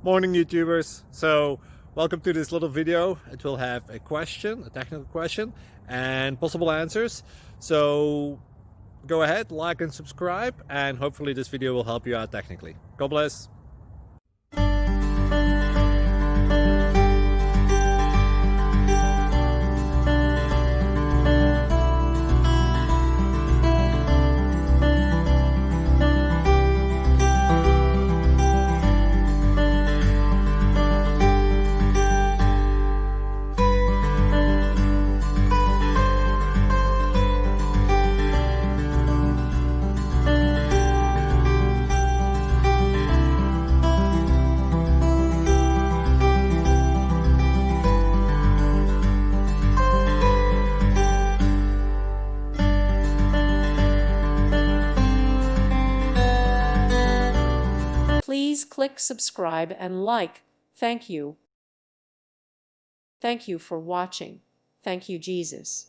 Morning YouTubers. So welcome to this little video. It will have a question, a technical question, and possible answers. So go ahead, like and subscribe, and hopefully this video will help you out technically. God bless. Please click subscribe and like. Thank you. Thank you for watching. Thank you, Jesus.